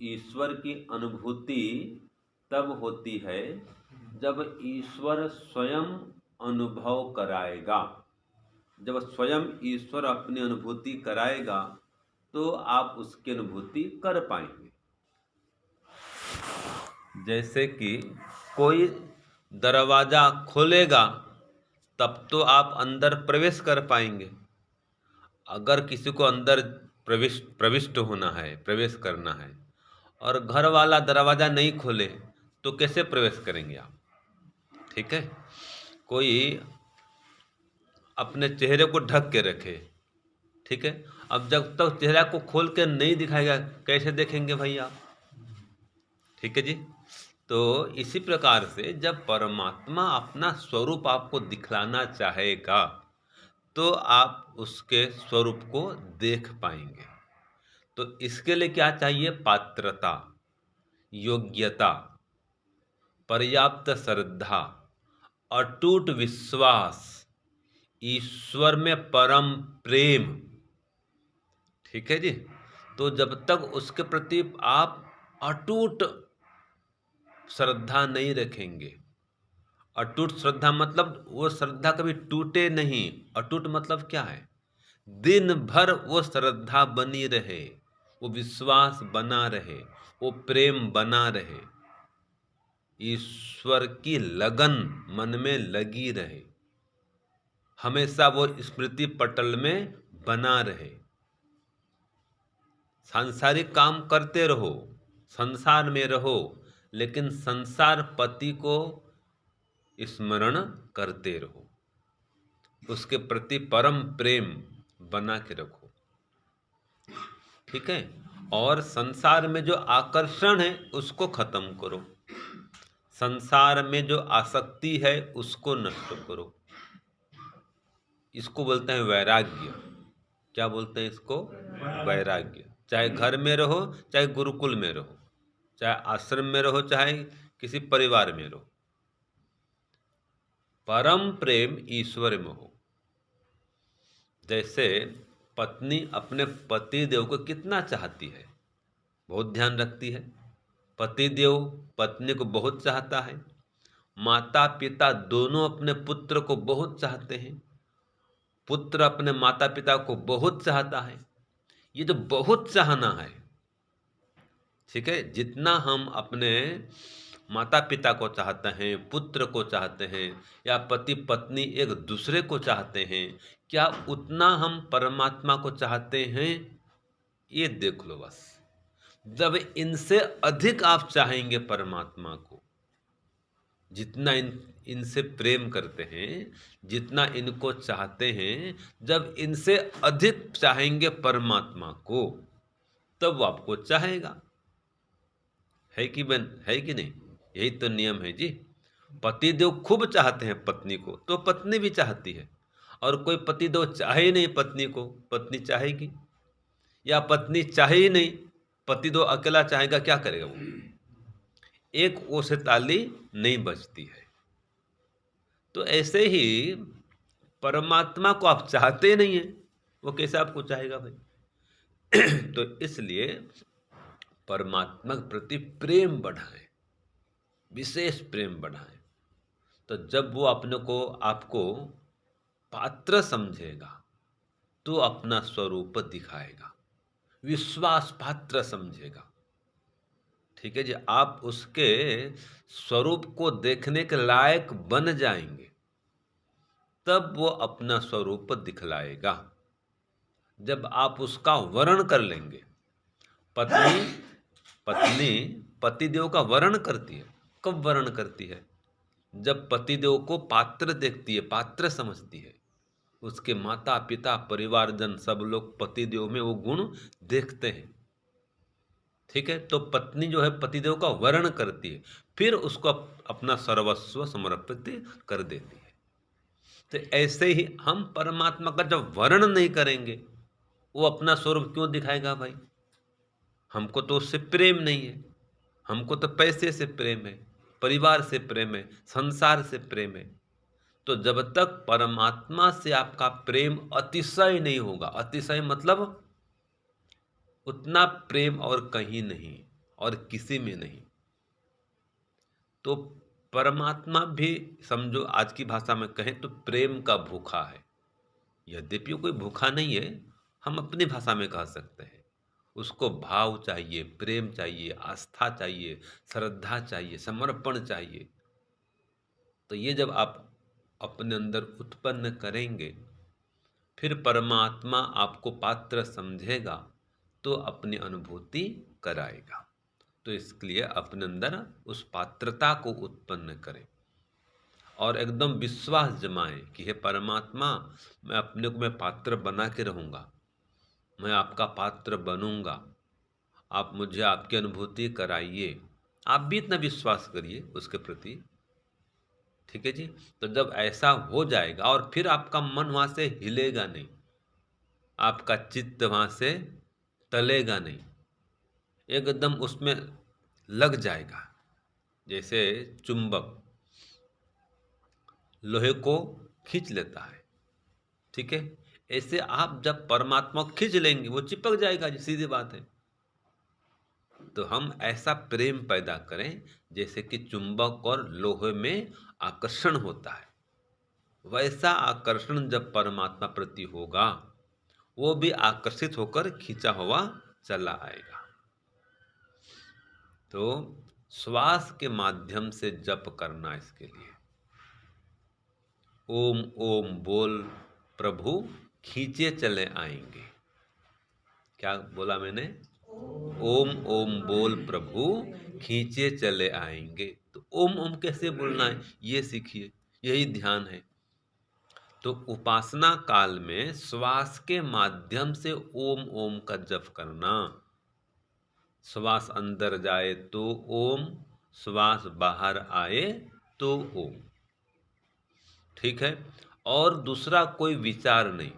ईश्वर की अनुभूति तब होती है जब ईश्वर स्वयं अनुभव कराएगा। जब स्वयं ईश्वर अपनी अनुभूति कराएगा तो आप उसकी अनुभूति कर पाएंगे। जैसे कि कोई दरवाजा खोलेगा तब तो आप अंदर प्रवेश कर पाएंगे। अगर किसी को अंदर प्रविष्ट होना है, प्रवेश करना है, और घर वाला दरवाजा नहीं खोले तो कैसे प्रवेश करेंगे आप? ठीक है। कोई अपने चेहरे को ढक के रखे, ठीक है, अब जब तक चेहरा को खोल के नहीं दिखाएगा कैसे देखेंगे भाई आप? ठीक है जी। तो इसी प्रकार से जब परमात्मा अपना स्वरूप आपको दिखलाना चाहेगा तो आप उसके स्वरूप को देख पाएंगे। तो इसके लिए क्या चाहिए? पात्रता, योग्यता, पर्याप्त श्रद्धा, अटूट विश्वास, ईश्वर में परम प्रेम। ठीक है जी। तो जब तक उसके प्रति आप अटूट श्रद्धा नहीं रखेंगे, अटूट श्रद्धा मतलब वो श्रद्धा कभी टूटे नहीं। अटूट मतलब क्या है? दिन भर वो श्रद्धा बनी रहे, वो विश्वास बना रहे, वो प्रेम बना रहे, ईश्वर की लगन मन में लगी रहे, हमेशा वो स्मृति पटल में बना रहे। सांसारिक काम करते रहो, संसार में रहो, लेकिन संसार पति को स्मरण करते रहो, उसके प्रति परम प्रेम बना के रखो। ठीक है। और संसार में जो आकर्षण है उसको खत्म करो, संसार में जो आसक्ति है उसको नष्ट करो। इसको बोलते हैं वैराग्य। क्या बोलते हैं इसको? वैराग्य। चाहे घर में रहो, चाहे गुरुकुल में रहो, चाहे आश्रम में रहो, चाहे किसी परिवार में रहो, परम प्रेम ईश्वर में हो। जैसे पत्नी अपने पति देव को कितना चाहती है, बहुत ध्यान रखती है। पति देव पत्नी को बहुत चाहता है, माता पिता दोनों अपने पुत्र को बहुत चाहते हैं, पुत्र अपने माता पिता को बहुत चाहता है। ये जो बहुत चाहना है, ठीक है, जितना हम अपने माता पिता को चाहते हैं, पुत्र को चाहते हैं, या पति पत्नी एक दूसरे को चाहते हैं, क्या उतना हम परमात्मा को चाहते हैं? ये देख लो बस। जब इनसे अधिक आप चाहेंगे परमात्मा को, जितना इनसे प्रेम करते हैं, जितना इनको चाहते हैं, जब इनसे अधिक चाहेंगे परमात्मा को, तब वो आपको चाहेगा। है कि नहीं? यही तो नियम है जी। पतिदेव खूब चाहते हैं पत्नी को तो पत्नी भी चाहती है, और कोई पतिदेव चाहे ही नहीं पत्नी को, पत्नी चाहेगी? या पत्नी चाहे ही नहीं, पतिदेव अकेला चाहेगा, क्या करेगा वो? एक ओ से ताली नहीं बजती है। तो ऐसे ही परमात्मा को आप चाहते नहीं हैं, वो कैसे आपको चाहेगा भाई? तो इसलिए परमात्मा के प्रति प्रेम बढ़ाएं, विशेष प्रेम बढ़ाएं। तो जब वो अपने को आपको पात्र समझेगा तो अपना स्वरूप दिखाएगा, विश्वास पात्र समझेगा। ठीक है जी। आप उसके स्वरूप को देखने के लायक बन जाएंगे, तब वो अपना स्वरूप दिखलाएगा। जब आप उसका वर्ण कर लेंगे, पत्नी पत्नी पतिदेव का वर्ण करती है। कब वर्ण करती है? जब पतिदेव को पात्र देखती है, पात्र समझती है, उसके माता पिता परिवारजन सब लोग पतिदेव में वो गुण देखते हैं। ठीक है। तो पत्नी जो है पतिदेव का वर्ण करती है, फिर उसको अपना सर्वस्व समर्पित कर देती है। तो ऐसे ही हम परमात्मा का जब वर्ण नहीं करेंगे, वो अपना स्वरूप क्यों दिखाएगा भाई? हमको तो उससे प्रेम नहीं है, हमको तो पैसे से प्रेम है, परिवार से प्रेम है, संसार से प्रेम है। तो जब तक परमात्मा से आपका प्रेम अतिशय नहीं होगा, अतिशय मतलब उतना प्रेम और कहीं नहीं, और किसी में नहीं। तो परमात्मा भी समझो, आज की भाषा में कहें तो प्रेम का भूखा है। यद्यपि कोई भूखा नहीं है, हम अपनी भाषा में कह सकते हैं। उसको भाव चाहिए, प्रेम चाहिए, आस्था चाहिए, श्रद्धा चाहिए, समर्पण चाहिए। तो ये जब आप अपने अंदर उत्पन्न करेंगे, फिर परमात्मा आपको पात्र समझेगा तो अपनी अनुभूति कराएगा। तो इसके लिए अपने अंदर उस पात्रता को उत्पन्न करें और एकदम विश्वास जमाएं कि हे परमात्मा, मैं अपने को मैं पात्र बना के रहूँगा, मैं आपका पात्र बनूंगा, आप मुझे आपकी अनुभूति कराइए। आप भी इतना विश्वास करिए उसके प्रति। ठीक है जी। तो जब ऐसा हो जाएगा और फिर आपका मन वहाँ से हिलेगा नहीं, आपका चित्त वहाँ से टलेगा नहीं, एकदम उसमें लग जाएगा। जैसे चुंबक लोहे को खींच लेता है, ठीक है, ऐसे आप जब परमात्मा को खींच लेंगे वो चिपक जाएगा जी, सीधी बात है। तो हम ऐसा प्रेम पैदा करें जैसे कि चुंबक और लोहे में आकर्षण होता है, वैसा आकर्षण जब परमात्मा प्रति होगा, वो भी आकर्षित होकर खींचा हुआ चला आएगा। तो श्वास के माध्यम से जप करना, इसके लिए ओम ओम बोल प्रभु खींचे चले आएंगे। क्या बोला मैंने? ओम ओम बोल प्रभु खींचे चले आएंगे। तो ओम ओम कैसे बोलना है ये सीखिए, यही ध्यान है। तो उपासना काल में श्वास के माध्यम से ओम ओम का जप करना। श्वास अंदर जाए तो ओम, श्वास बाहर आए तो ओम। ठीक है। और दूसरा कोई विचार नहीं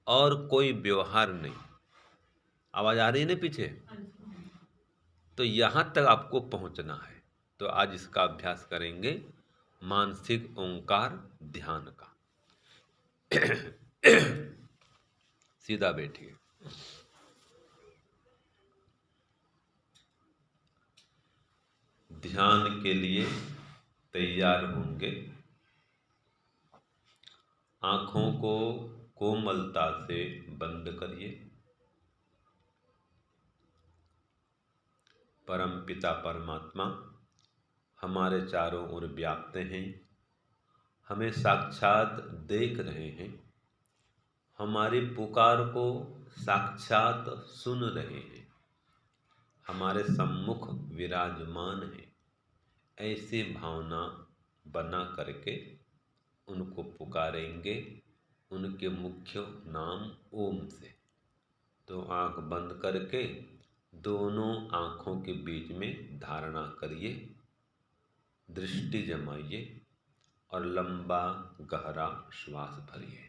और कोई व्यवहार नहीं। आवाज आ रही है ना पीछे? तो यहां तक आपको पहुंचना है। तो आज इसका अभ्यास करेंगे, मानसिक ओंकार ध्यान का। सीधा बैठिए। ध्यान के लिए तैयार होंगे। आंखों को कोमलता से बंद करिए। परमपिता परमात्मा हमारे चारों ओर व्याप्त हैं, हमें साक्षात देख रहे हैं, हमारी पुकार को साक्षात सुन रहे हैं, हमारे सम्मुख विराजमान हैं। ऐसी भावना बना करके उनको पुकारेंगे, उनके मुख्य नाम ओम से। तो आंख बंद करके दोनों आंखों के बीच में धारणा करिए, दृष्टि जमाइए और लंबा गहरा श्वास भरिए।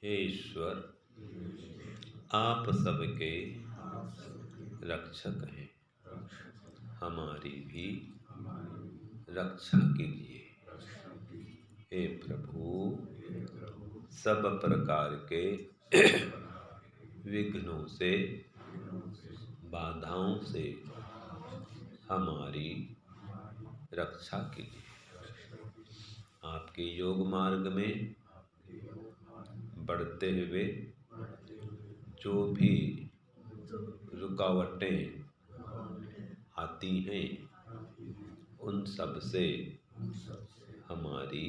हे ईश्वर, आप सबके रक्षक हैं, हमारी भी रक्षा कीजिए। हे प्रभु, सब प्रकार के विघ्नों से, बाधाओं से हमारी रक्षा कीजिए। आपके योग मार्ग में बढ़ते हुए जो भी रुकावटें आती हैं, उन सब से हमारी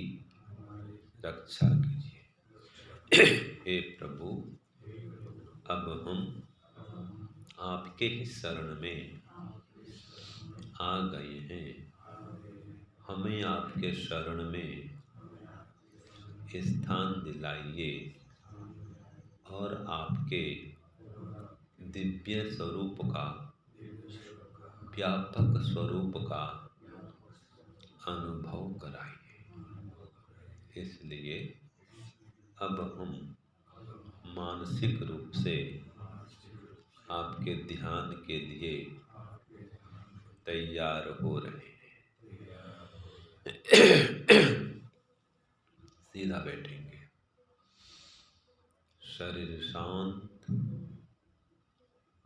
रक्षा कीजिए। हे प्रभु, अब हम आपके ही शरण में आ गए हैं। हमें आपके शरण में स्थान दिलाइए और आपके दिव्य स्वरूप का, व्यापक स्वरूप का अनुभव कराइए। इसलिए अब हम मानसिक रूप से आपके ध्यान के लिए तैयार हो रहे हैं। सीधा बैठेंगे, शरीर शांत,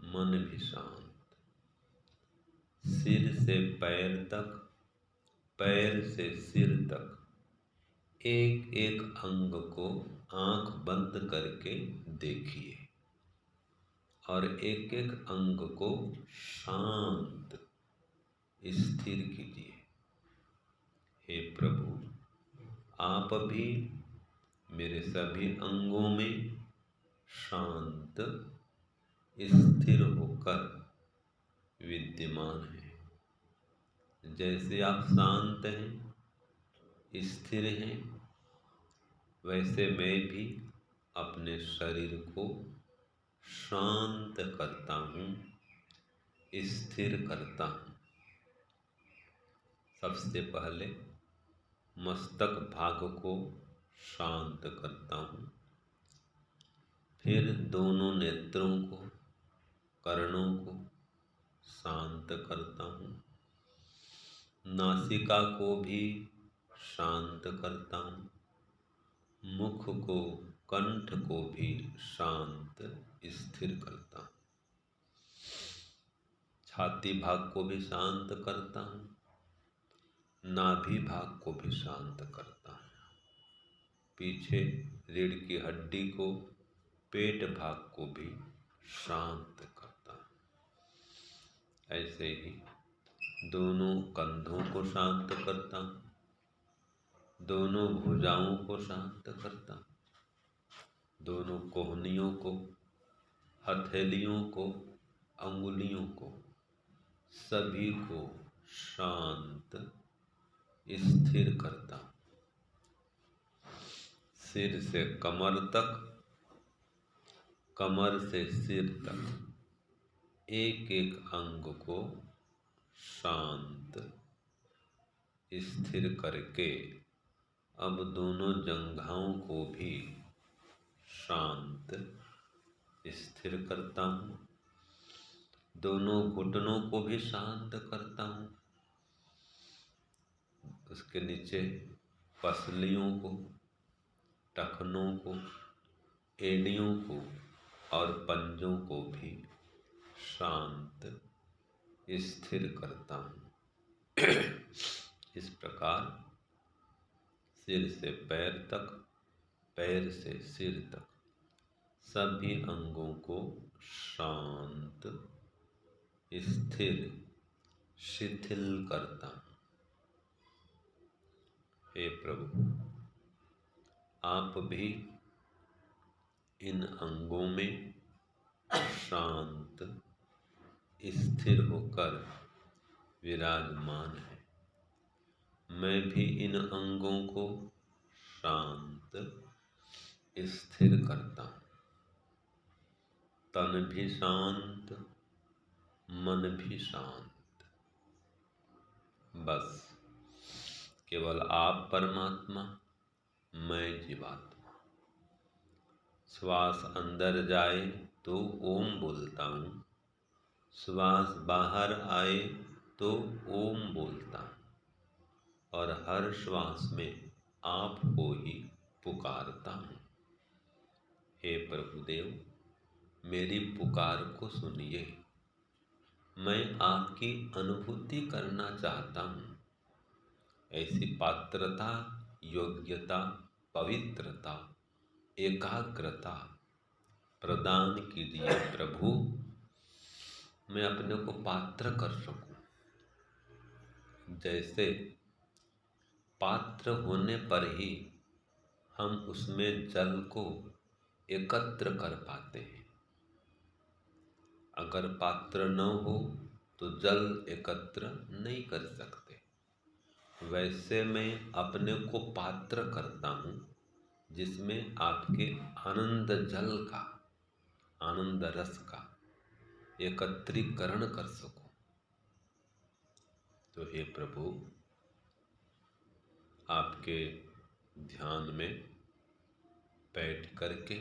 मन भी शांत। सिर से पैर तक, पैर से सिर तक एक एक अंग को आंख बंद करके देखिए और एक एक अंग को शांत स्थिर कीजिए। हे प्रभु, आप भी मेरे सभी अंगों में शांत स्थिर होकर विद्यमान हैं। जैसे आप शांत हैं, स्थिर हैं, वैसे मैं भी अपने शरीर को शांत करता हूँ, स्थिर करता हूँ। सबसे पहले मस्तक भाग को शांत करता हूँ, फिर दोनों नेत्रों को, कर्णों को शांत करता हूँ, नासिका को भी शांत करता हूँ, मुख को, कंठ को भी शांत स्थिर करता हूँ, छाती भाग को भी शांत करता हूँ, नाभि भाग को भी शांत करता हूँ, पीछे रीढ़ की हड्डी को, पेट भाग को भी शांत करता हूँ। ऐसे ही दोनों कंधों को शांत करता हूँ, दोनों भुजाओं को शांत करता हूँ, दोनों कोहनियों को, हथेलियों को, अंगुलियों को, सभी को शांत स्थिर करता हूँ। सिर से कमर तक, कमर से सिर तक एक एक अंग को शांत स्थिर करके अब दोनों जंघाओं को भी शांत स्थिर करता हूँ, दोनों घुटनों को भी शांत करता हूँ, उसके नीचे पसलियों को, टखनों को, एड़ियों को और पंजों को भी शांत स्थिर करता हूँ। इस प्रकार सिर से पैर तक, पैर से सिर तक सभी अंगों को शांत स्थिर शिथिल करता हूँ। हे प्रभु, आप भी इन अंगों में शांत स्थिर होकर विराजमान है। मैं भी इन अंगों को शांत स्थिर करता हूँ। तन भी शांत, मन भी शांत। बस केवल आप परमात्मा, मैं जीवात्मा। श्वास अंदर जाए तो ओम बोलता हूँ, श्वास बाहर आए तो ओम बोलता हूँ और हर श्वास में आपको ही पुकारता हूँ। हे प्रभुदेव, मेरी पुकार को सुनिए। मैं आपकी अनुभूति करना चाहता हूँ। ऐसी पात्रता, योग्यता, पवित्रता, एकाग्रता प्रदान कीजिए प्रभु, मैं अपने को पात्र कर सकूं। जैसे पात्र होने पर ही हम उसमें जल को एकत्र कर पाते हैं। अगर पात्र न हो तो जल एकत्र नहीं कर सकते। वैसे मैं अपने को पात्र करता हूँ जिसमें आपके आनंद जल का, आनंद रस का एकत्रीकरण कर सकूं। तो हे प्रभु, आपके ध्यान में बैठ करके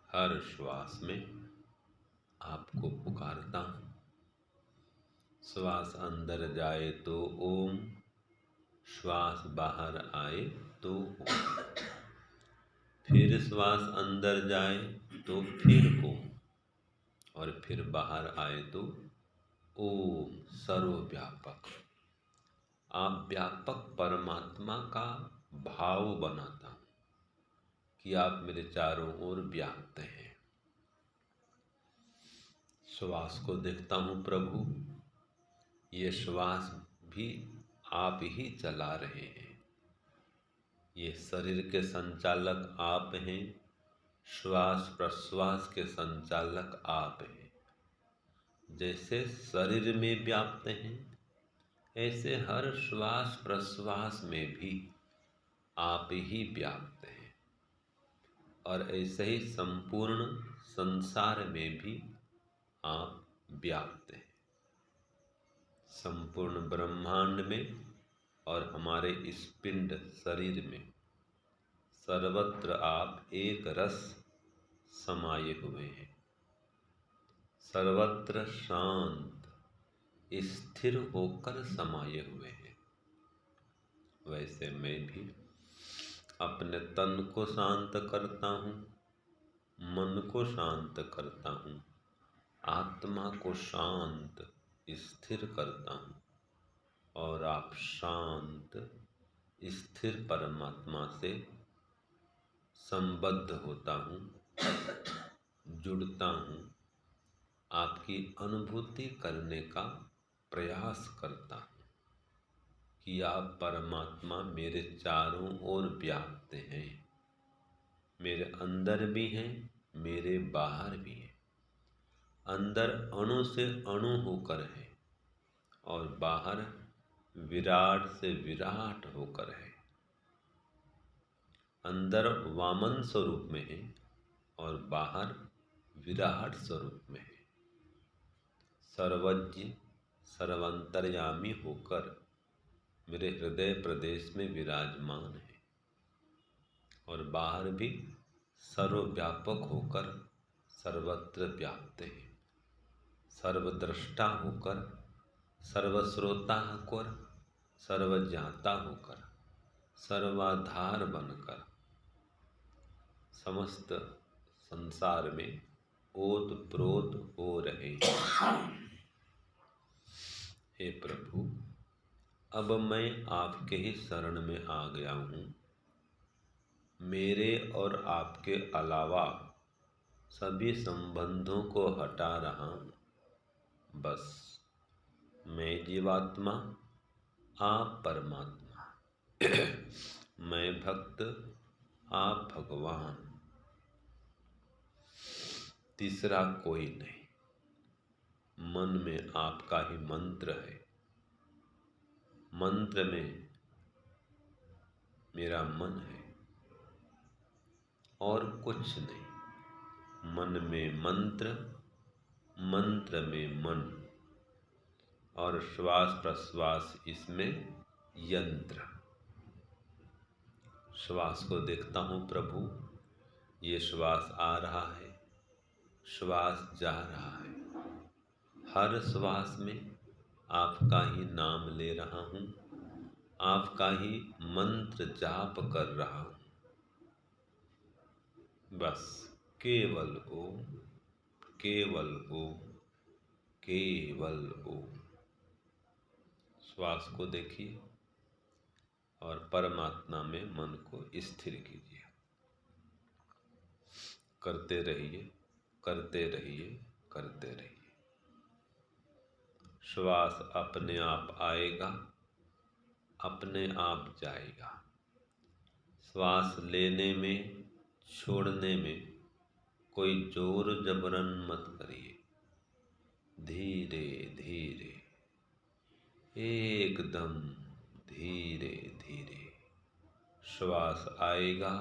हर श्वास में आपको पुकारता हूँ। श्वास अंदर जाए तो ओम, श्वास बाहर आए तो ओम, फिर श्वास अंदर जाए तो फिर ओम, और फिर बाहर आए तो ओम। सर्वव्यापक, आप व्यापक परमात्मा का भाव बनाता हूँ कि आप मेरे चारों ओर व्याप्त हैं। श्वास को देखता हूँ प्रभु, ये श्वास भी आप ही चला रहे हैं। ये शरीर के संचालक आप हैं, श्वास प्रश्वास के संचालक आप हैं। जैसे शरीर में व्याप्त हैं, ऐसे हर श्वास प्रश्वास में भी आप ही व्याप्त हैं। और ऐसे ही संपूर्ण संसार में भी आप व्याप्त हैं। संपूर्ण ब्रह्मांड में और हमारे इस पिंड शरीर में सर्वत्र आप एक रस समाये हुए हैं। सर्वत्र शांत स्थिर होकर समाये हुए हैं। वैसे मैं भी अपने तन को शांत करता हूँ, मन को शांत करता हूँ, आत्मा को शांत स्थिर करता हूँ, और आप शांत स्थिर परमात्मा से संबद्ध होता हूँ, जुड़ता हूँ, आपकी अनुभूति करने का प्रयास करता हूँ कि आप परमात्मा मेरे चारों ओर व्याप्त हैं। मेरे अंदर भी हैं, मेरे बाहर भी हैं। अंदर अणु से अणु होकर है और बाहर विराट से विराट होकर है। अंदर वामन स्वरूप में है और बाहर विराट स्वरूप में है। सर्वज्ञ सर्वांतर्यामी होकर मेरे हृदय प्रदेश में विराजमान है और बाहर भी सर्वव्यापक होकर सर्वत्र व्याप्त है। सर्वद्रष्टा होकर, सर्वश्रोता होकर, सर्वज्ञाता होकर, सर्वाधार बनकर समस्त संसार में ओतप्रोत हो रहे हैं। हे प्रभु, अब मैं आपके ही शरण में आ गया हूँ। मेरे और आपके अलावा सभी संबंधों को हटा रहा हूँ। बस मैं जीवात्मा, आप परमात्मा, मैं भक्त, आप भगवान, तीसरा कोई नहीं। मन में आपका ही मंत्र है। मंत्र में मेरा मन है और कुछ नहीं। मन में मंत्र, मंत्र में मन, और श्वास प्रश्वास इसमें यंत्र। श्वास को देखता हूँ प्रभु, ये श्वास आ रहा है, श्वास जा रहा है। हर श्वास में आपका ही नाम ले रहा हूँ, आपका ही मंत्र जाप कर रहा हूँ। बस केवल ओम, केवल ओम, केवल ओम। श्वास को देखिए और परमात्मा में मन को स्थिर कीजिए। करते रहिए, करते रहिए, करते रहिए। श्वास अपने आप आएगा, अपने आप जाएगा। श्वास लेने में, छोड़ने में कोई जोर जबरन मत करिए। धीरे धीरे, एकदम धीरे धीरे श्वास आएगा,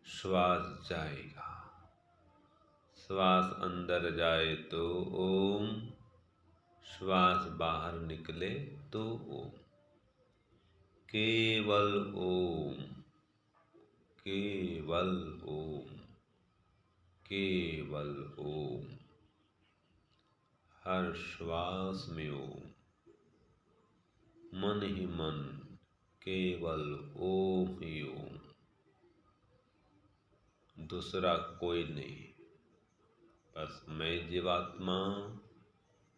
श्वास जाएगा। श्वास अंदर जाए तो ओम, श्वास बाहर निकले तो ओम। केवल ओम, केवल ओम, केवल ओम। हर श्वास में ओम, मन ही मन केवल ओम ही ओम, दूसरा कोई नहीं। बस मैं जीवात्मा,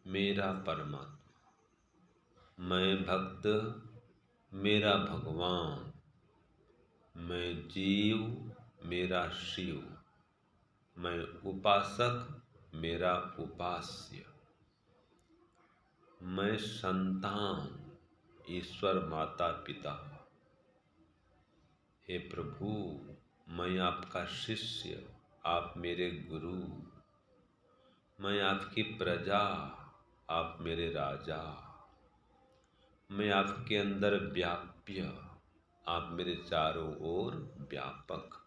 मेरा परमात्मा, मैं भक्त, मेरा भगवान, मैं जीव, मेरा शिव, मैं उपासक, मेरा उपास्य, मैं संतान, ईश्वर माता पिता। हे प्रभु, मैं आपका शिष्य, आप मेरे गुरु, मैं आपकी प्रजा, आप मेरे राजा, मैं आपके अंदर व्याप्य, आप मेरे चारों ओर व्यापक।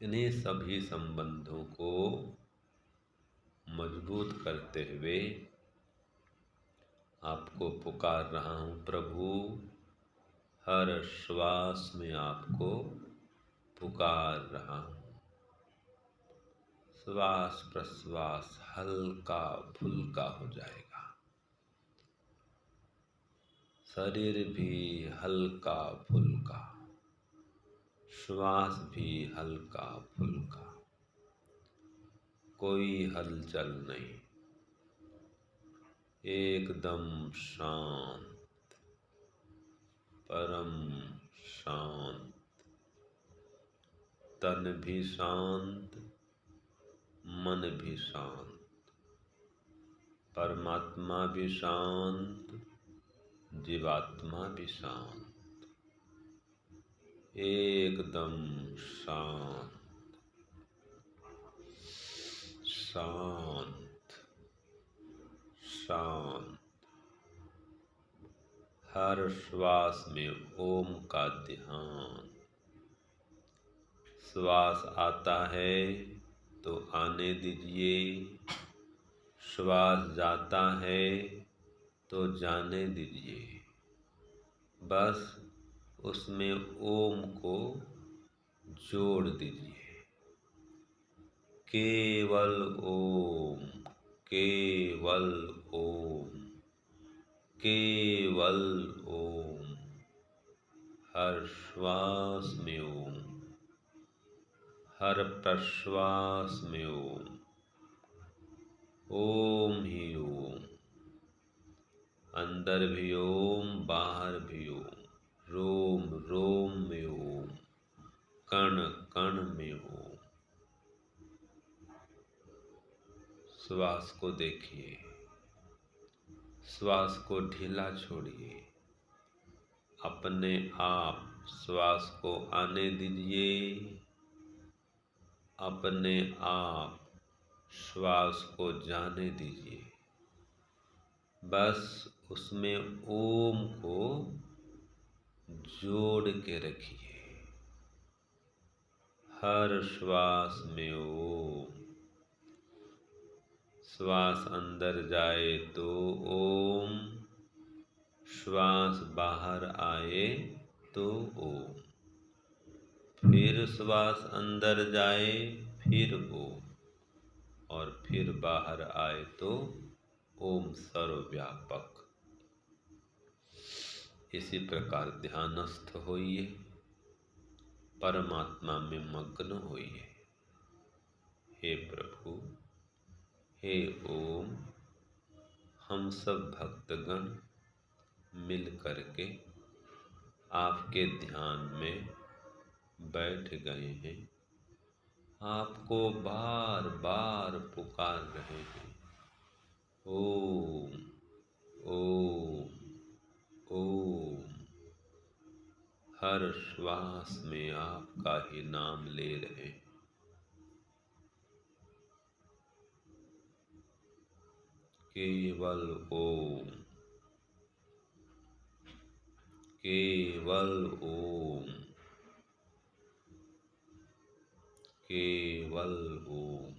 इन्हीं सभी संबंधों को मजबूत करते हुए आपको पुकार रहा हूँ प्रभु। हर श्वास में आपको पुकार रहा हूँ। श्वास प्रश्वास हल्का फुल्का हो जाएगा, शरीर भी हल्का फुल्का, श्वास भी हल्का फुल्का, कोई हलचल नहीं, एकदम शांत, परम शांत। तन भी शांत, मन भी शांत, परमात्मा भी शांत, जीवात्मा भी शांत, एकदम शांत, शांत, शांत। हर श्वास में ओम का ध्यान। श्वास आता है तो आने दीजिए, श्वास जाता है तो जाने दीजिए। बस उसमें ओम को जोड़ दीजिए। केवल ओम, केवल ओम, केवल ओम। हर श्वास में ओम, हर प्रश्वास में ओम, ओम ही ओम। अंदर भी ओम, बाहर भी ओम, रोम रोम में ओम, कण कण में ओम। श्वास को देखिए, श्वास को ढीला छोड़िए, अपने आप श्वास को आने दीजिए, अपने आप श्वास को जाने दीजिए। बस उसमें ओम को जोड़ के रखिए। हर श्वास में ओम। श्वास अंदर जाए तो ओम, श्वास बाहर आए तो ओम। फिर श्वास अंदर जाए फिर ओम, और फिर बाहर आए तो ओम सर्वव्यापक। इसी प्रकार ध्यानस्थ होइए, परमात्मा में मग्न होइए। हे प्रभु, हे ओम, हम सब भक्तगण मिल करके आपके ध्यान में बैठ गए हैं, आपको बार बार पुकार रहे हैं। ओम ओम ओम। हर श्वास में आपका ही नाम ले रहे हैं। केवल ओम, केवल ओम, केवल ओम।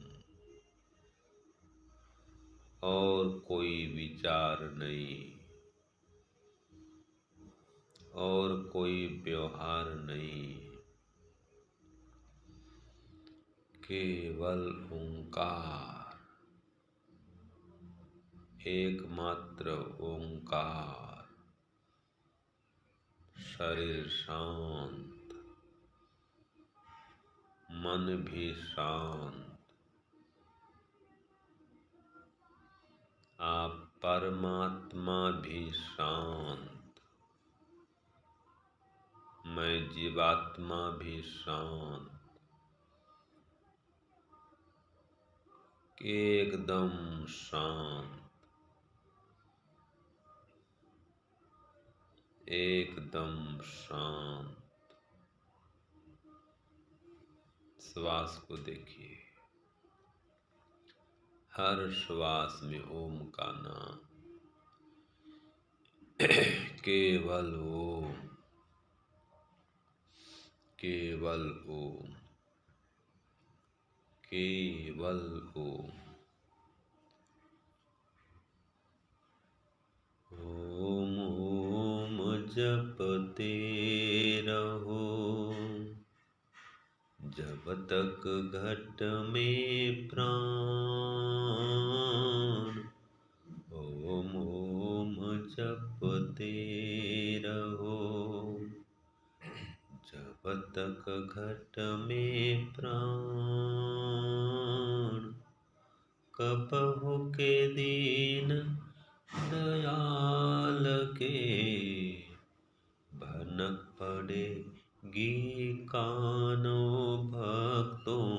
और कोई विचार नहीं, और कोई व्यवहार नहीं, केवल ओंकार, एकमात्र ओंकार। शरीर शांत, मन भी शांत। आप परमात्मा भी शांत, मैं जीवात्मा भी शांत, एकदम शांत, एकदम शांत। श्वास को देखिए, हर श्वास में ओम का नाम। केवल ओम, केवल ओम, केवल ओम। ओम ओम जपते रहो, जब तक घट में प्राण। ओम ओम जपते रहो, जब तक घट में प्राण। कबहु के दीन दयाल के भनक पड़ेगी कानो भक्तों,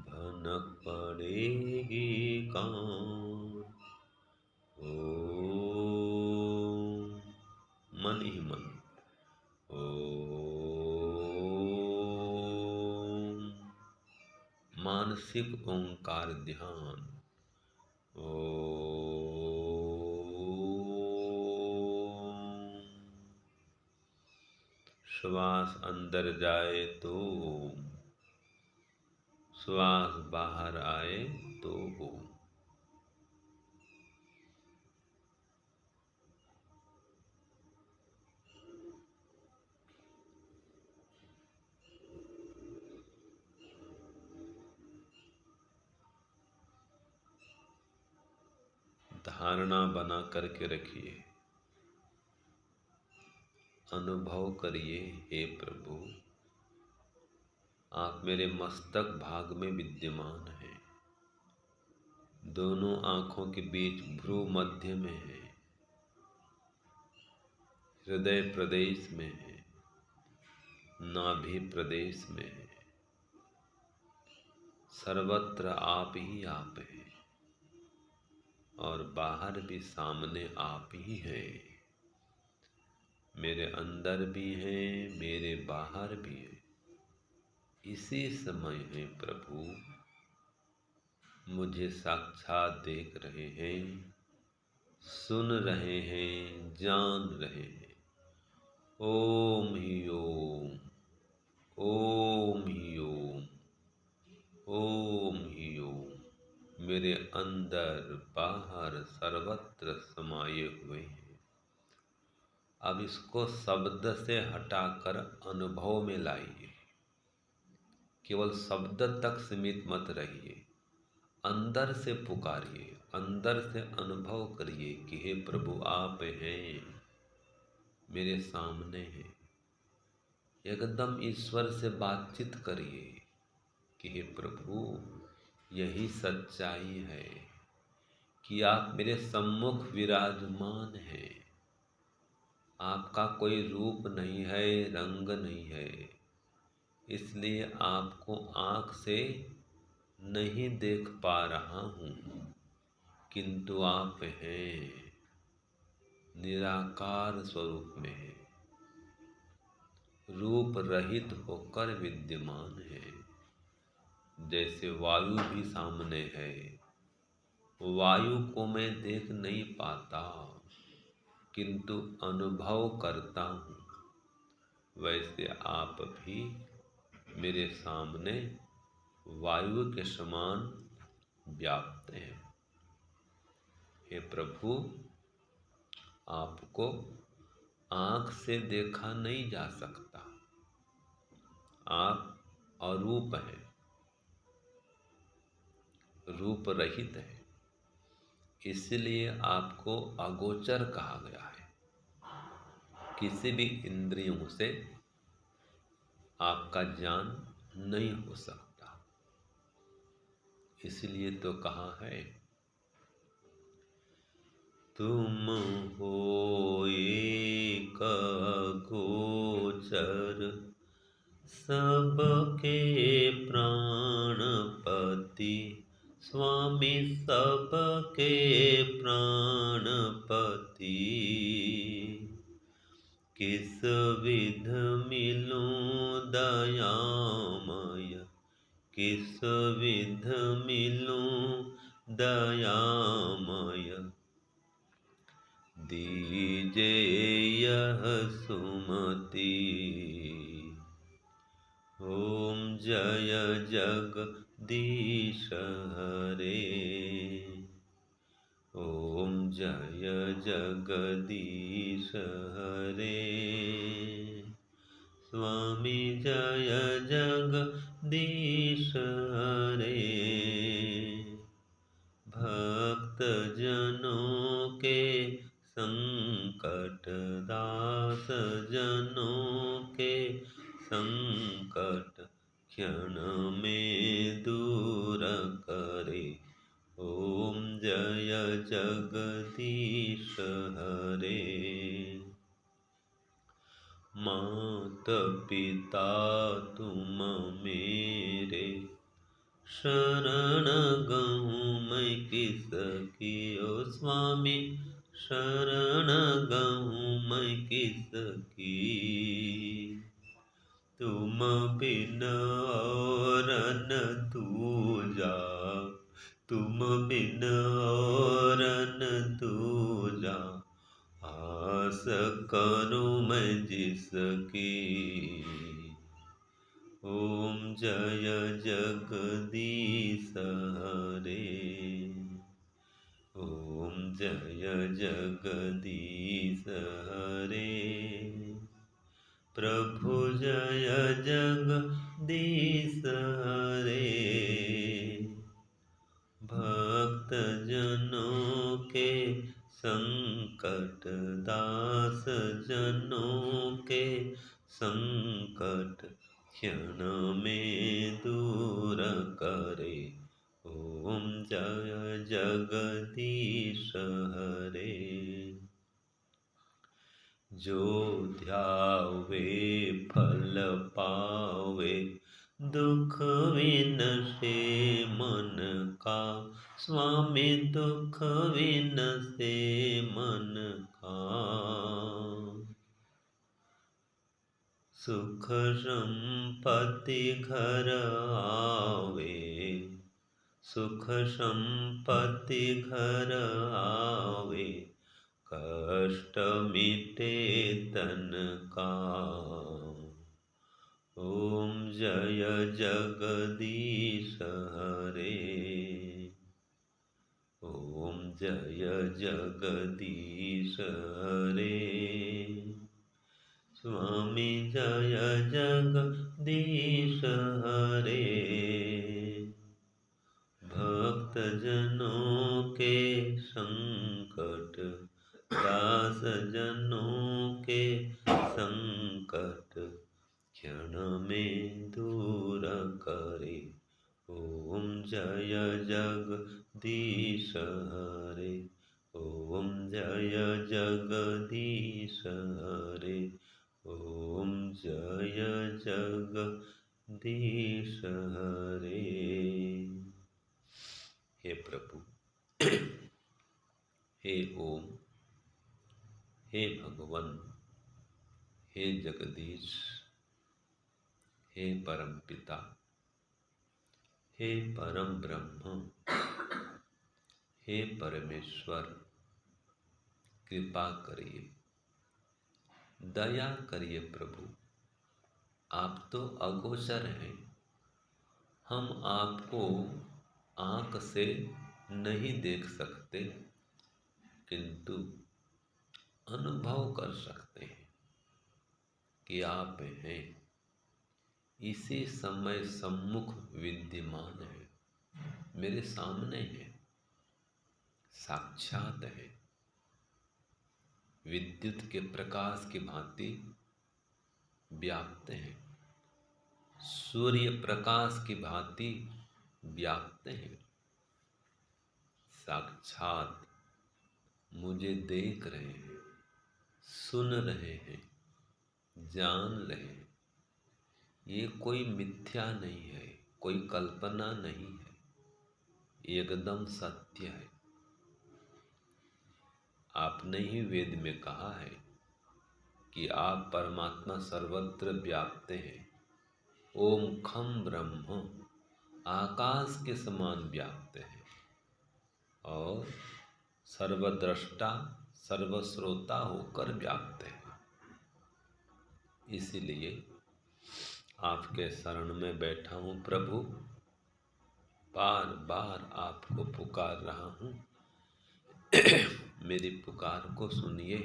भनक पड़ेगी कान। ओम, मन ही मन। ओम, मानसिक ओंकार ध्यान। ओम। श्वास अंदर जाए तो ओम, श्वास बाहर आए तो ओम। धारणा बना करके रखिए, अनुभव करिए। हे प्रभु, आप मेरे मस्तक भाग में विद्यमान हैं, दोनों आँखों के बीच भ्रू मध्य में है, हृदय प्रदेश में है, नाभि प्रदेश में है। सर्वत्र आप ही आप हैं, और बाहर भी सामने आप ही हैं। मेरे अंदर भी हैं, मेरे बाहर भी हैं। इसी समय है प्रभु, मुझे साक्षात देख रहे हैं, सुन रहे हैं, जान रहे हैं। ओम ही ओम, ओम ही ओम, ओम ही ओम मेरे अंदर बाहर सर्वत्र समाये हुए हैं। अब इसको शब्द से हटाकर अनुभव में लाइए। केवल शब्द तक सीमित मत रहिए, अंदर से पुकारिए। अंदर से अनुभव करिए कि हे प्रभु आप हैं, मेरे सामने हैं। एकदम ईश्वर से बातचीत करिए कि हे प्रभु यही सच्चाई है कि आप मेरे सम्मुख विराजमान हैं। आपका कोई रूप नहीं है, रंग नहीं है, इसलिए आपको आँख से नहीं देख पा रहा हूँ, किंतु आप हैं, निराकार स्वरूप में हैं, रूप रहित होकर विद्यमान है। जैसे वायु भी सामने है, वायु को मैं देख नहीं पाता किंतु अनुभव करता हूँ, वैसे आप भी मेरे सामने वायु के समान व्याप्त हैं। हे प्रभु, आपको आँख से देखा नहीं जा सकता, आप अरूप हैं, रूप रहित है, इसलिए आपको अगोचर कहा गया है। किसी भी इंद्रियों से आपका ज्ञान नहीं हो सकता, इसलिए तो कहा है तुम हो एक गोचर सबके प्राणपति, स्वामी सबके प्राणपति। किस विध मिलूं दयामय, किस विध मिलूं दयामय, दीजे यह सुमति। ओम जय जगदीश हरे, ओम जय जगदीश हरे, स्वामी जय जगदीश हरे। भक्त जनों के संकट, दास जनों के संकट, क्षण में दूर करे। ओम जय जगदीश हरे। मात पिता तुम मेरे, शरण गहूँ मैं किसकी। ओ स्वामी शरण गहूँ मैं किसकी। तुम बिन और न दूजा, तुम बिन और न दूजा, आस करूँ मैं जिसकी। ओम जय जगदीश हरे, ओम जय जगदीश हरे। प्रभु जय जगदीश हरे। भक्त जनों के संकट, दास जनों के संकट, क्षण में दूर करे। ओम जय जगदीश हरे। जो ध्यावे फल पावे, दुख विनसे मन का। स्वामी दुख विनसे मन का। सुख संपत्ति घर आवे, सुख संपत्ति घर आवे, कष्ट मिटे तन का। ओम जय जगदीश हरे, ओम जय जगदीश हरे। स्वामी जय जगदीश हरे। भक्त जनों के संकट, दास जनों के संकट क्षण में दूर करे। ओम जय जगदीश हरे, ओम जय जगदीश हरे, ओम जय जगदीश हरे। हे प्रभु, हे ओम, हे भगवान, हे जगदीश, हे परम पिता, हे परम ब्रह्म, हे परमेश्वर, कृपा करिए, दया करिए प्रभु। आप तो अगोचर हैं, हम आपको आँख से नहीं देख सकते, किंतु अनुभव कर सकते हैं कि आप हैं। इसी समय सम्मुख विद्यमान है, मेरे सामने है, साक्षात है। विद्युत के प्रकाश की भांति व्याप्त हैं, सूर्य प्रकाश की भांति व्याप्त हैं। साक्षात मुझे देख रहे हैं, सुन रहे हैं, जान रहे हैं। ये कोई मिथ्या नहीं है, कोई कल्पना नहीं है, एकदम सत्य है। आपने ही वेद में कहा है कि आप परमात्मा सर्वत्र व्याप्त हैं। ओम खम ब्रह्म आकाश के समान व्याप्त है और सर्वद्रष्टा सर्वश्रोता होकर व्याप्त है। इसीलिए आपके शरण में बैठा हूँ प्रभु, बार बार आपको पुकार रहा हूँ। मेरी पुकार को सुनिए,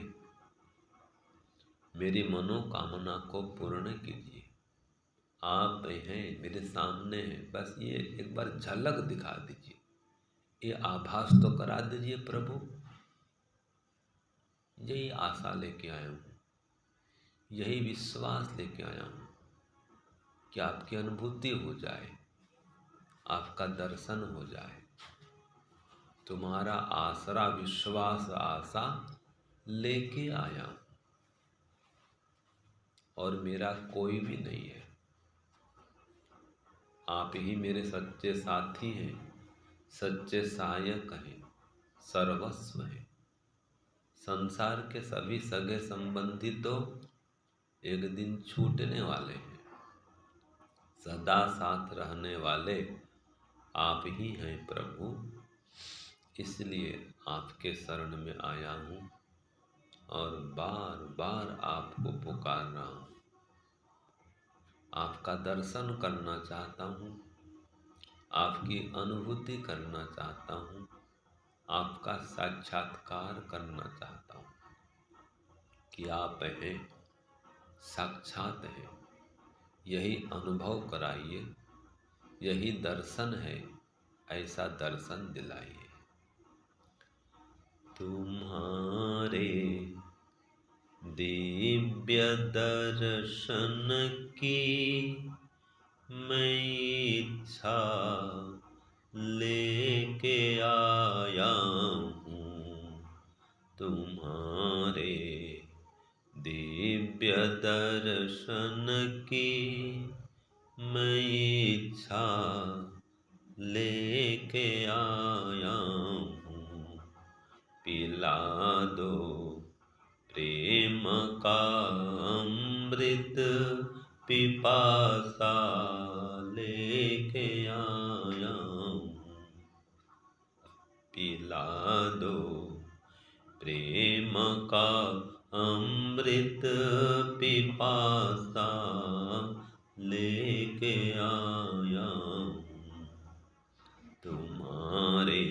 मेरी मनोकामना को पूर्ण कीजिए। आप हैं, मेरे सामने हैं, बस ये एक बार झलक दिखा दीजिए, ये आभास तो करा दीजिए प्रभु। यही आशा लेके आया हूँ, यही विश्वास लेके आया हूँ कि आपकी अनुभूति हो जाए, आपका दर्शन हो जाए। तुम्हारा आसरा विश्वास आशा लेके आया हूँ और मेरा कोई भी नहीं है। आप ही मेरे सच्चे साथी हैं, सच्चे सहायक हैं, सर्वस्व हैं। संसार के सभी सगे संबंधी तो एक दिन छूटने वाले हैं, सदा साथ रहने वाले आप ही हैं प्रभु। इसलिए आपके शरण में आया हूँ और बार बार आपको पुकार रहा हूँ। आपका दर्शन करना चाहता हूँ, आपकी अनुभूति करना चाहता हूँ, आपका साक्षात्कार करना चाहता हूँ कि आप हैं, साक्षात हैं। यही अनुभव कराइए, यही दर्शन है, ऐसा दर्शन दिलाइए। तुम्हारे दिव्य दर्शन की मैं इच्छा लेके आया हूँ। तुम्हारे दिव्य दर्शन की मैं इच्छा लेके आया हूँ। पिला दो प्रेम का अमृत, पिपासा लेके आया हूँ। पिला दो प्रेम का अमृत, पिपासा लेके आया हूँ। तुम्हारे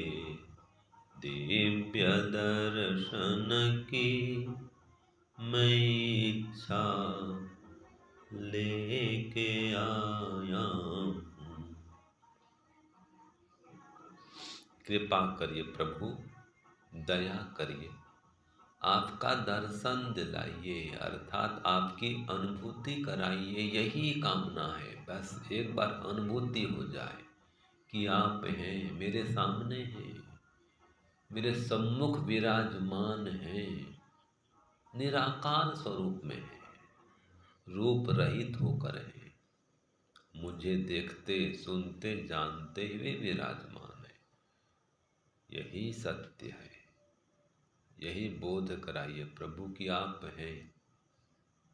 दिव्य दर्शन की मैं इच्छा लेके आया हूँ। कृपा करिए प्रभु, दया करिए, आपका दर्शन दिलाइए, अर्थात आपकी अनुभूति कराइए। यही कामना है, बस एक बार अनुभूति हो जाए कि आप हैं, मेरे सामने हैं, मेरे सम्मुख विराजमान हैं, निराकार स्वरूप में है, रूप रहित होकर है, मुझे देखते सुनते जानते हुए विराजमान है। यही सत्य है, यही बोध कराइए प्रभु कि आप हैं,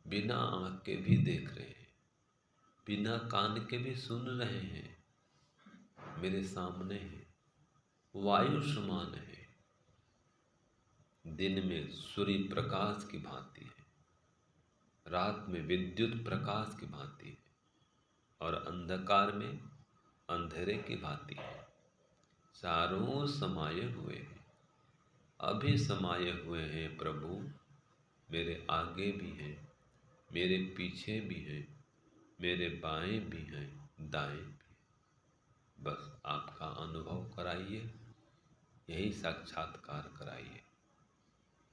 बिना आँख के भी देख रहे हैं, बिना कान के भी सुन रहे हैं, मेरे सामने है, वायु समान है, दिन में सूर्य प्रकाश की भांति है, रात में विद्युत प्रकाश की भांति है, और अंधकार में अंधेरे की भांति है। चारों ओर समाये हुए हैं, अभी समाये हुए हैं प्रभु, मेरे आगे भी हैं, मेरे पीछे भी हैं, मेरे बाएं भी हैं, दाएं भी। बस आपका अनुभव कराइए, यही साक्षात्कार कराइए।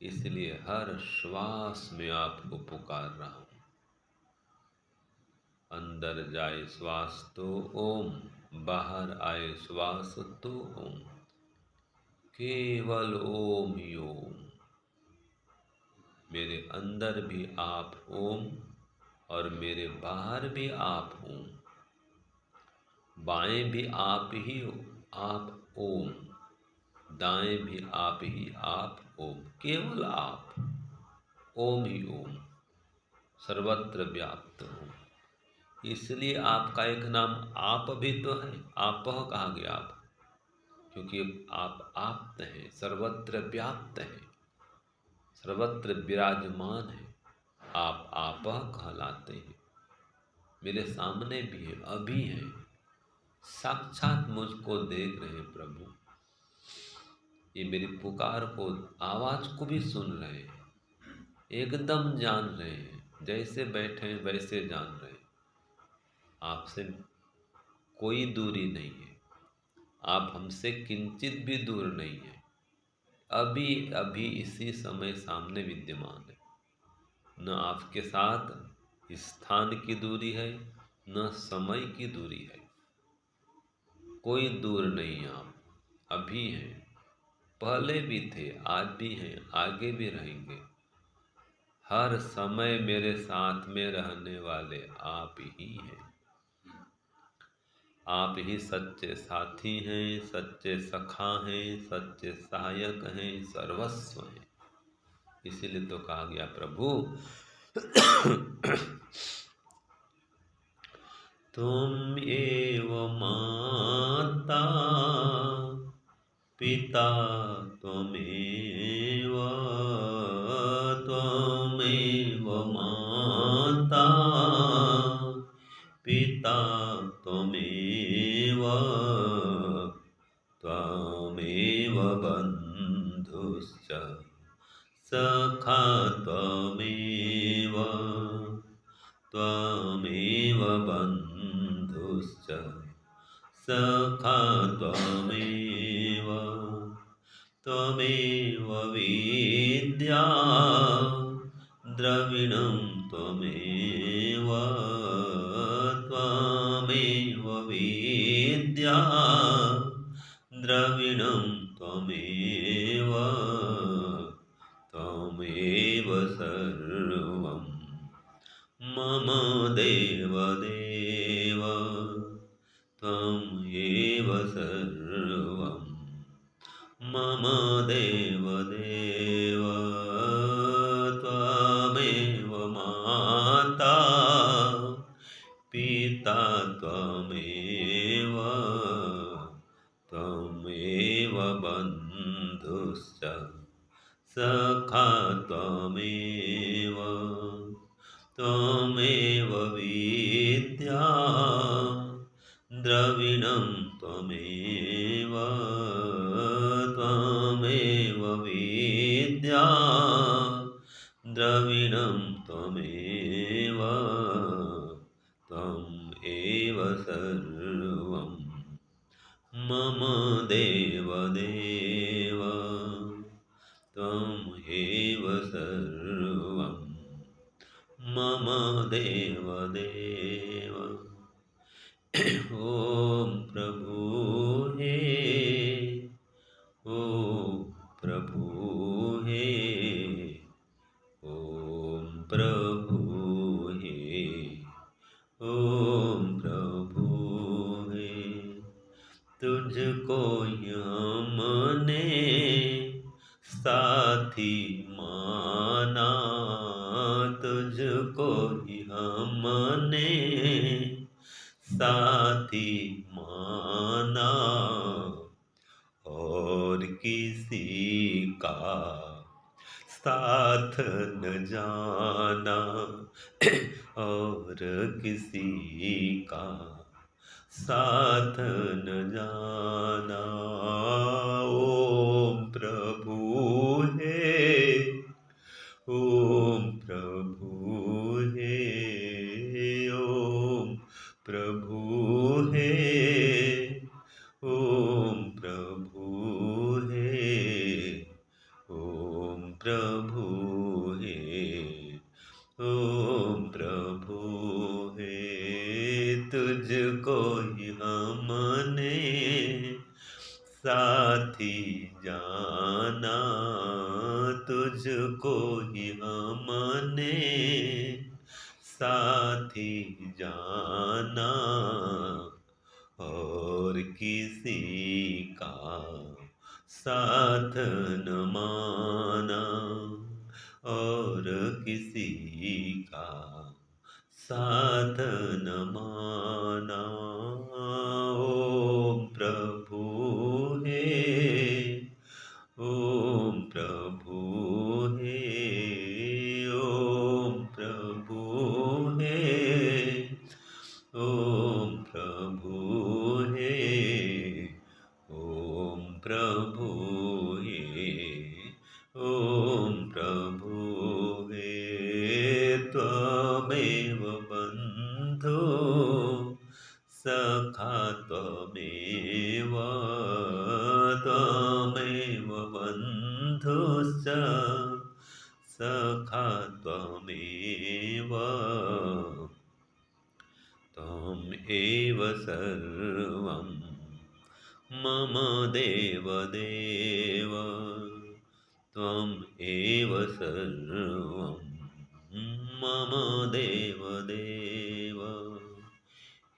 इसलिए हर श्वास में आपको पुकार रहा हूँ। अंदर जाए श्वास तो ओम, बाहर आए श्वास तो ओम, केवल ओम ही ओम। मेरे अंदर भी आप ओम और मेरे बाहर भी आप ओम, बाएं भी आप ही आप ओम, दाएं भी आप ही आप ओम, केवल आप ओम ही ओम, सर्वत्र व्याप्त हो। इसलिए आपका एक नाम आप भी तो है, आप कहा गया आप, क्योंकि आप आप्त हैं, सर्वत्र व्याप्त हैं, सर्वत्र विराजमान है। आप कहलाते हैं, मेरे सामने भी है, अभी हैं, साक्षात मुझको देख रहे हैं प्रभु। ये मेरी पुकार को, आवाज को भी सुन रहे हैं, एकदम जान रहे हैं, जैसे बैठे हैं वैसे जान रहे हैं। आपसे कोई दूरी नहीं है, आप हमसे किंचित भी दूर नहीं है, अभी अभी इसी समय सामने विद्यमान है। न आपके साथ स्थान की दूरी है, न समय की दूरी है, कोई दूर नहीं। आप अभी हैं, पहले भी थे, आज भी हैं, आगे भी रहेंगे। हर समय मेरे साथ में रहने वाले आप ही हैं। आप ही सच्चे साथी हैं, सच्चे सखा हैं, सच्चे सहायक हैं, सर्वस्व हैं। इसीलिए तो कहा गया प्रभु तुम एव माता पिता त्वमेव, त्वमेव माता पिता त्वमेव, त्वमेव बन्धुश्च सखा त्वमेव, त्वमेव बन्धुश्च सखा त्वमेव, त्वमेव विद्या द्रविणं त्वमेव, त्वमेव विद्या द्रविणं त्वमेव, त्वमेव सर्वं मम देवदेव, त्वमेव सर्वं मम देवदेव, त्वमेव माता पिता त्वमेव, त्वमेव बन्धुश्च सखा त्वमेव, त्वमेव विद्या द्रविणं त्वमेव, त्वमेव विद्या द्रविणं त्वमेव, त्वमेव सर्वं मम देवदेव त्वं एव सर्वं मम देवदेव। ॐ प्रभु हे, ॐ प्रभु हे, ॐ प्रभु हे, ॐ प्रभु हे। तुझको हमने साथी माना, तुझको ही हमने साथी माना, और किसी का साथ न जाना, और किसी का साथ न जाना। ओम प्रभु हे, ओम प्रभु हे, ओम प्रभु हे, ओम प्रभु हे, ओम प्रभु हे, ओम प्रभु हे। तुझको ही हमने साथी जाना, तुझको ही हमने साथी जाना, और किसी का साथ न माना, और किसी का साथ न माना। ओम प्रभु हे, ओम प्रभु हे, ओम प्रभु हे, ओम प्रभु हे, ओम प्रभु हे, ओम प्रभु हे। त्वमेव बन्धु सखा त्वमेव, त्वमेव बन्धुश्च सखा त्वमेव, त्वमेव सर्वं मम देवदेव, त्वमेव सर्वं मम देवदेव।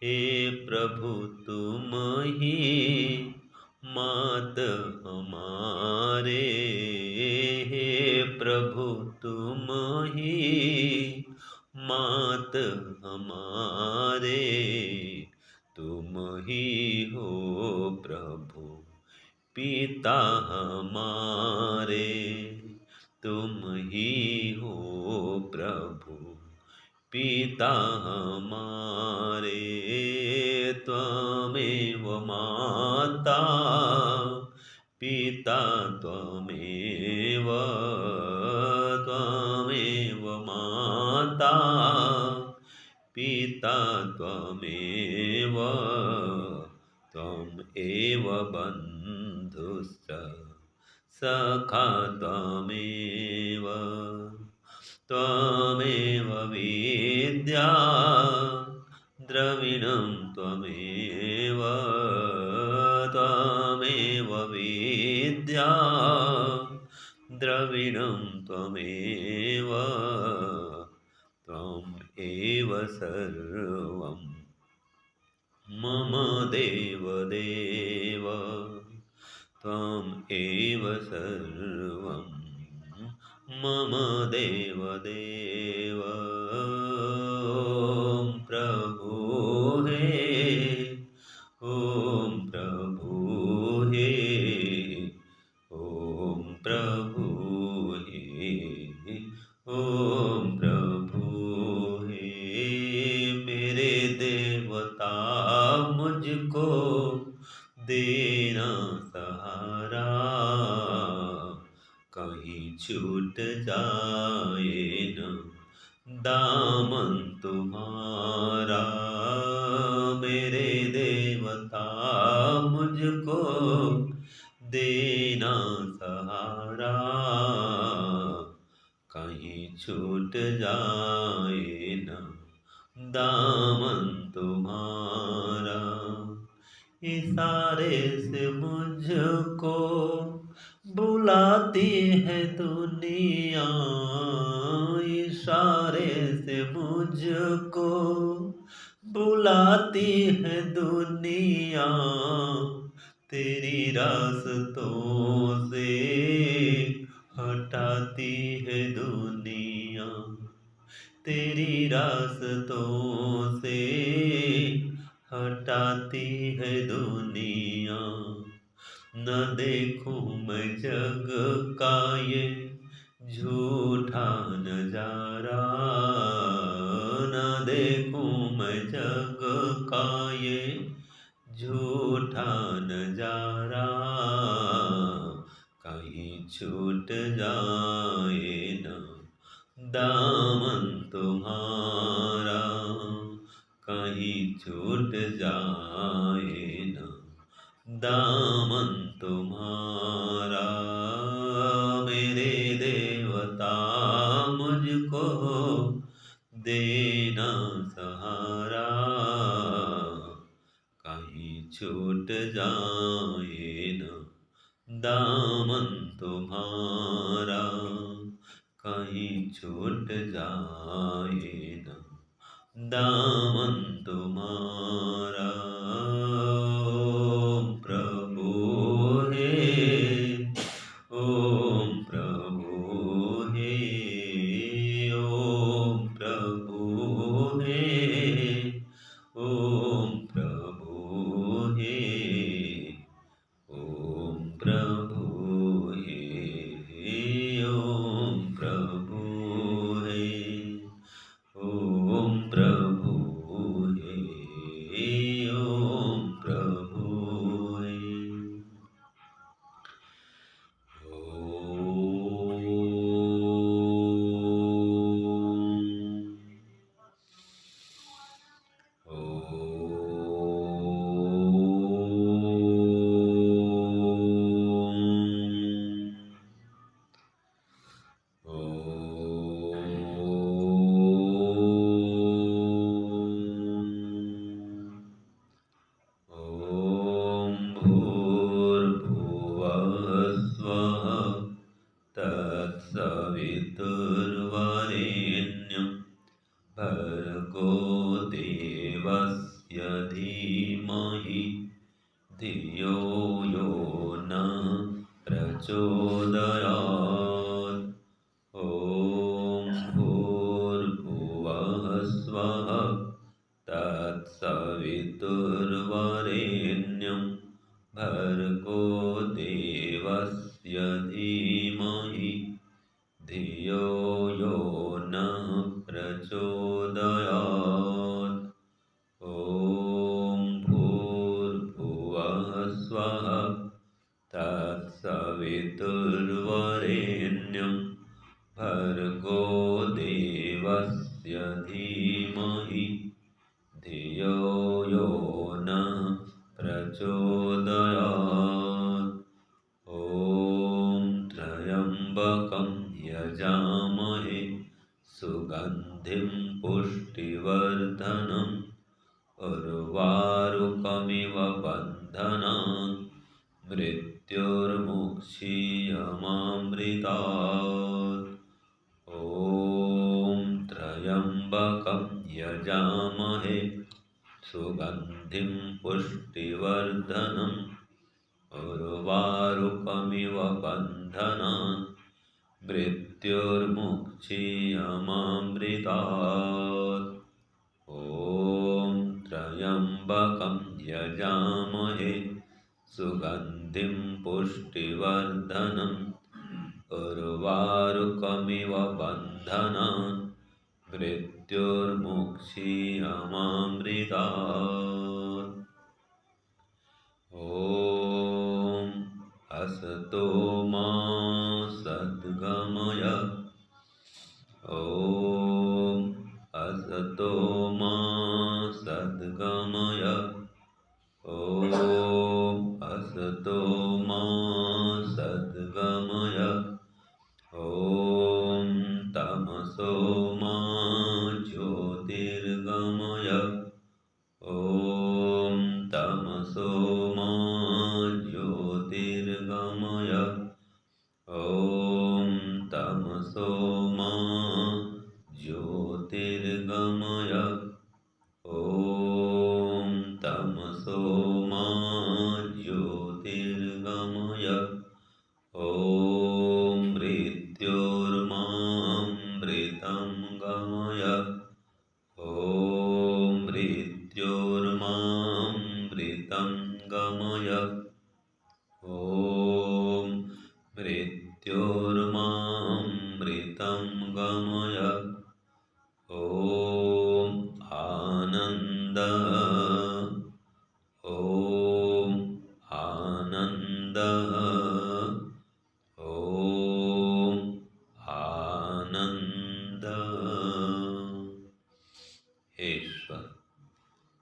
हे प्रभु तुम ही मात हमारे, हे प्रभु तुम ही मात हमारे, तुम ही हो प्रभु पिता हमारे, तुम ही हो प्रभु पिता हमारे। त्वमेव माता पिता त्वमेव, त्वमेव माता पिता त्वमेव, त्वमेव बन्धुश्च सखा त्वमेव, त्वमेव विद्या द्रविणं त्वमेव, त्वमेव विद्या द्रविणं त्वमेव, त्वमेव सर्वं मम देवदेव, त्वमेव सर्वं मम देवदेव। ॐ प्रभु हे, ॐ प्रभु हे, ॐ प्रभु हे, ॐ प्रभु हे। मेरे देवता मुझको देना सहारा, कहीं छूट जाए न दामन तुम्हारा। मेरे देवता मुझ मुझको देना सहारा, कहीं छूट जाए न दामन तुम्हारा। इशारे से मुझको बुलाती है दुनिया, इशारे से मुझको बुलाती है दुनिया, तेरी रास्तों से हटाती है दुनिया, तेरी रास्तों से हटाती है दुनिया। न देखूं मैं जग का ये झूठा नजारा, न देखूं मैं जग का ये झूठा नजारा, कहीं छूट जाए न दामन तुम्हारा, कहीं छूट जाए न दामन तुम्हारा। मेरे देवता मुझको देना सहारा, कहीं छूट जाए न दामन तुम्हारा, कहीं छूट जाए न दामन तुम्हारा। ओम प्रभु हे, ओम प्रभु हे, ओम प्रभु हे, ओम प्रभु हे, ओम प्रभु हे, ओम प्रभु हे, ओम प्रभु हे, ओम प्रभु हे। तत्सवितुर्वरेण्यं भर्गो देवस्य धीमहि धियो यो नः प्रचोदयात्। ॐ भूर्भुवः स्वः तत्सवितुर्वरेण्यं भर्गो देवस्य धीमहि धियो यो नः प्रचोदयात्। ॐ भूर्भुवः स्वः तत्सवितुर्वरेण्यं भर्गो देवस्य धीमहि धियो यो नः प्रचोदयात्। ॐ त्र्यम्बकं यजामहे सुगन्धिं पुष्टिवर्धनम् उर्वारुकमिव बन्धनान् मृत्युर्मुक्षीयमामृतात्। ॐ त्र्यम्बकं यजामहे सुगन्धिं पुष्टिवर्धनम् उर्वारुकमिव बन्धनान् मृत्युर्मुक्षीयमामृतात्। ॐ त्र्यम्बकं यजामहे सुगन्धिं पुष्टिवर्धनम् उर्वारुकमिव बन्धनान् मृत्युर्मुक्षीयमामृतात्। ॐ असतो मा सद्गमय, ॐ असतो मा सद्गमय, ॐ असतो मा सद्गमय। ॐ तमसो मा ज्योतिर्गमय। ॐ तमसो मा ज्योतिर्गमय। ॐ तमसो मा ज्योतिर्गमय। ॐ तमसो मा ज्योतिर्गमय। ॐ मृत्योर्मामृतं गमय। ॐ मृत्योर्मामृतं गमय। ॐ मृत्योर्मामृतं गमय। ॐ आनन्द। ॐ आनन्द। ॐ आनन्द। हे ईश्वर,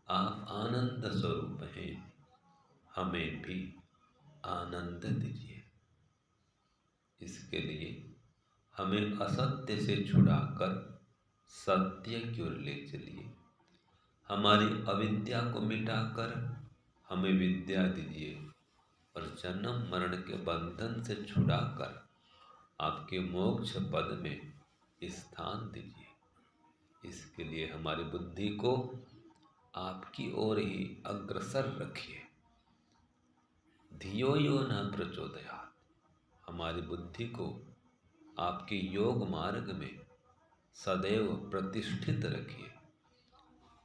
आप आनंद स्वरूप हैं, हमें भी आनंद दीजिए। इसके लिए हमें असत्य से छुड़ाकर सत्य की ओर ले चलिए। हमारी अविद्या को मिटाकर हमें विद्या दीजिए और जन्म मरण के बंधन से छुड़ाकर आपके मोक्ष पद में स्थान दीजिए। इसके लिए हमारी बुद्धि को आपकी ओर ही अग्रसर रखिए। धियो यो न प्रचोदयात्। हमारी बुद्धि को आपके योग मार्ग में सदैव प्रतिष्ठित रखिए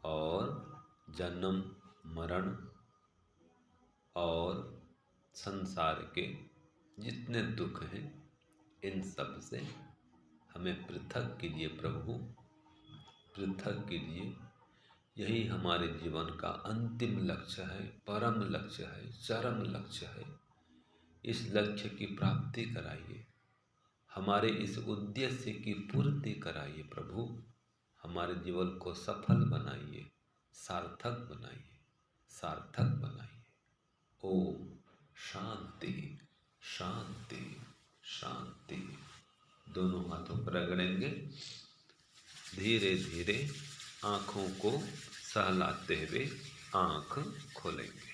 और जन्म मरण और संसार के जितने दुख हैं इन सब से हमें पृथक कीजिए प्रभु, पृथक कीजिए। यही हमारे जीवन का अंतिम लक्ष्य है, परम लक्ष्य है, चरम लक्ष्य है। इस लक्ष्य की प्राप्ति कराइए, हमारे इस उद्देश्य की पूर्ति कराइए प्रभु। हमारे जीवन को सफल बनाइए, सार्थक बनाइए, सार्थक बनाइए। ओम शांति शांति शांति। दोनों हाथों पर रगड़ेंगे। धीरे धीरे आँखों को सहलाते हुए आँख खोलेंगे।